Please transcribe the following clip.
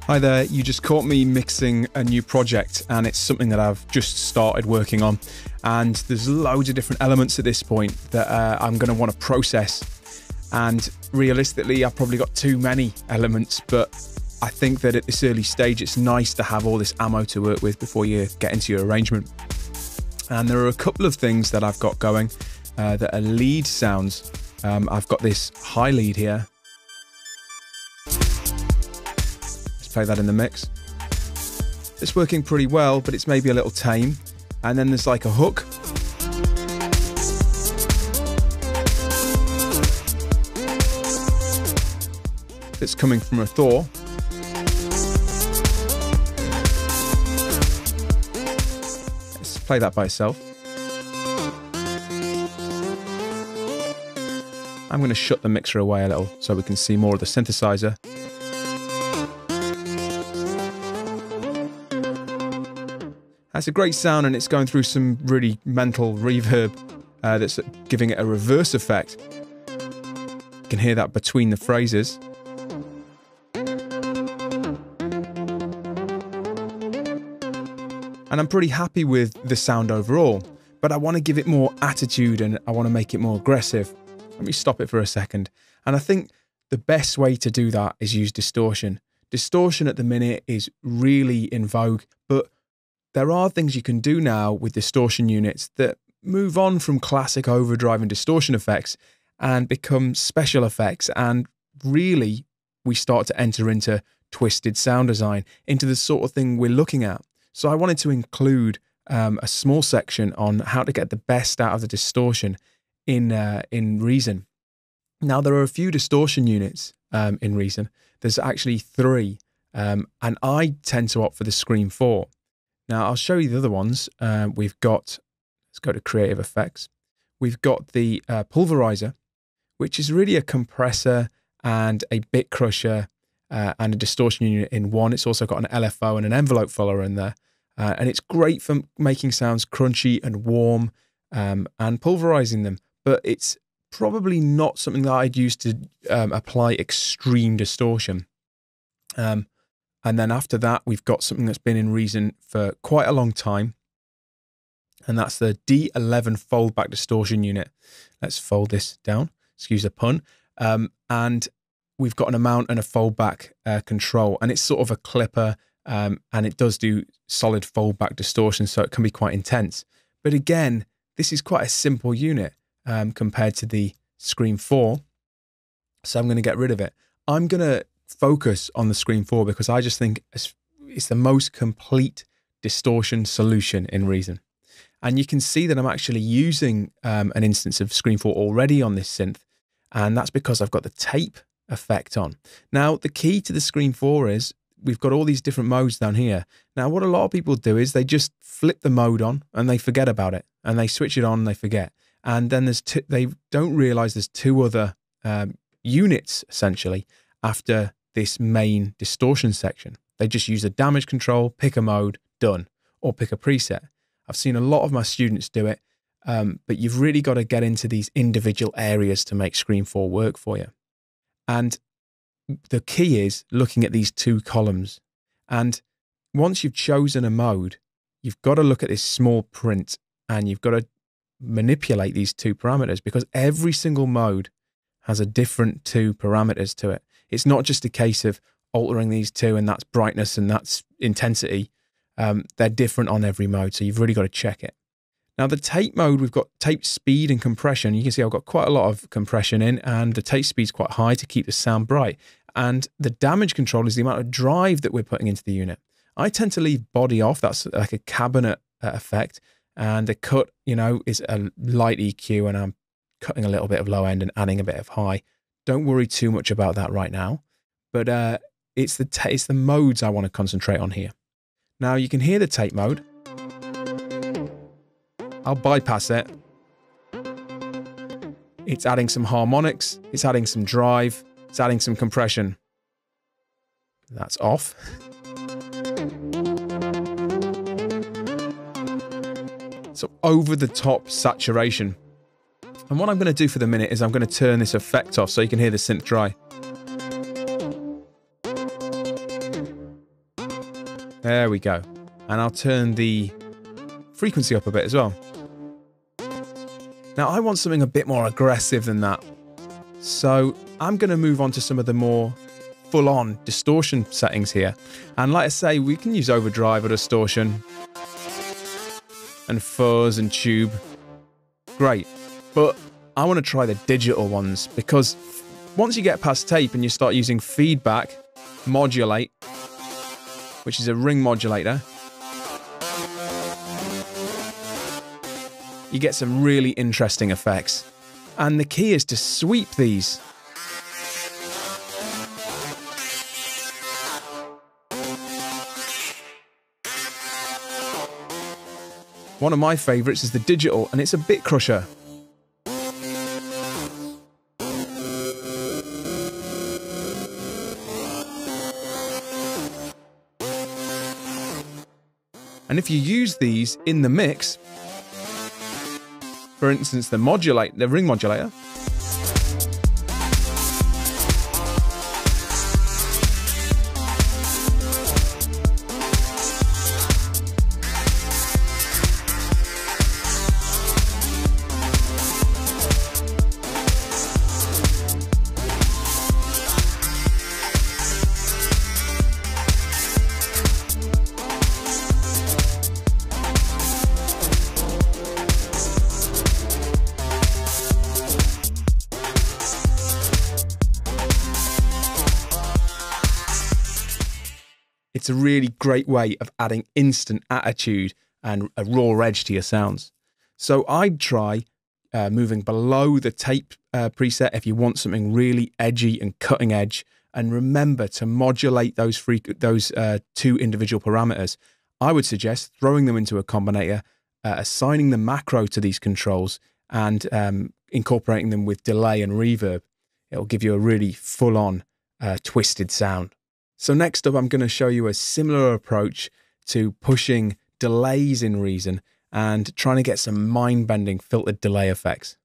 Hi there, you just caught me mixing a new project and it's something that I've just started working on, and there's loads of different elements at this point that I'm going to want to process, and realistically I've probably got too many elements, but I think that at this early stage it's nice to have all this ammo to work with before you get into your arrangement. And there are a couple of things that I've got going that are lead sounds. I've got this high lead here. Play that in the mix. It's working pretty well, but it's maybe a little tame. And then there's like a hook. That's coming from a Thor. Let's play that by itself. I'm going to shut the mixer away a little so we can see more of the synthesizer. That's a great sound, and it's going through some really mental reverb that's giving it a reverse effect. You can hear that between the phrases. And I'm pretty happy with the sound overall, but I want to give it more attitude and I want to make it more aggressive. Let me stop it for a second. And I think the best way to do that is use distortion. Distortion at the minute is really in vogue, but there are things you can do now with distortion units that move on from classic overdrive and distortion effects and become special effects. And really, we start to enter into twisted sound design, into the sort of thing we're looking at. So I wanted to include a small section on how to get the best out of the distortion in Reason. Now, there are a few distortion units in Reason. There's actually 3, and I tend to opt for the Scream 4. Now, I'll show you the other ones. We've got, let's go to Creative Effects. We've got the Pulverizer, which is really a compressor and a bit crusher and a distortion unit in one. It's also got an LFO and an envelope follower in there. And it's great for making sounds crunchy and warm and pulverizing them. But it's probably not something that I'd use to apply extreme distortion. And then after that, we've got something that's been in Reason for quite a long time. And that's the D11 Foldback distortion unit. Let's fold this down, excuse the pun. And we've got an mount and a foldback control. And it's sort of a clipper, and it does do solid foldback distortion, so it can be quite intense. But again, this is quite a simple unit compared to the Scream 4. So I'm going to get rid of it. I'm going to focus on the Scream 4 because I just think it's the most complete distortion solution in Reason. And you can see that I'm actually using an instance of Scream 4 already on this synth, and that's because I've got the tape effect on. Now, the key to the Scream 4 is we've got all these different modes down here. Now, what a lot of people do is they just flip the mode on and they forget about it, and they switch it on and they forget. And then they don't realize there's 2 other units, essentially, after this main distortion section. They just use a damage control, pick a mode, done, or pick a preset. I've seen a lot of my students do it, but you've really got to get into these individual areas to make Scream 4 work for you. And the key is looking at these 2 columns. And once you've chosen a mode, you've got to look at this small print and you've got to manipulate these 2 parameters, because every single mode has a different 2 parameters to it. It's not just a case of altering these 2 and that's brightness and that's intensity. They're different on every mode, so you've really got to check it. Now, the tape mode, we've got tape speed and compression. You can see I've got quite a lot of compression in, and the tape speed's quite high to keep the sound bright. And the damage control is the amount of drive that we're putting into the unit. I tend to leave body off. That's like a cabinet effect. And the cut, you know, is a light EQ, and I'm cutting a little bit of low end and adding a bit of high. Don't worry too much about that right now. But it's the modes I want to concentrate on here. Now, you can hear the tape mode. I'll bypass it. It's adding some harmonics. It's adding some drive. It's adding some compression. That's off. So over the top saturation. And what I'm going to do for the minute is I'm going to turn this effect off so you can hear the synth dry. There we go. And I'll turn the frequency up a bit as well. Now I want something a bit more aggressive than that. So I'm going to move on to some of the more full-on distortion settings here. And like I say, we can use overdrive or distortion and fuzz and tube. Great. But I want to try the digital ones, because once you get past tape and you start using feedback, modulate, which is a ring modulator, you get some really interesting effects. And the key is to sweep these. One of my favourites is the digital, and it's a bit crusher. And if you use these in the mix, for instance, the ring modulator, it's a really great way of adding instant attitude and a raw edge to your sounds. So I'd try moving below the tape preset if you want something really edgy and cutting edge. And remember to modulate those two individual parameters. I would suggest throwing them into a combinator, assigning the macro to these controls, and incorporating them with delay and reverb. It'll give you a really full-on twisted sound. So next up, I'm going to show you a similar approach to pushing delays in Reason and trying to get some mind-bending filtered delay effects.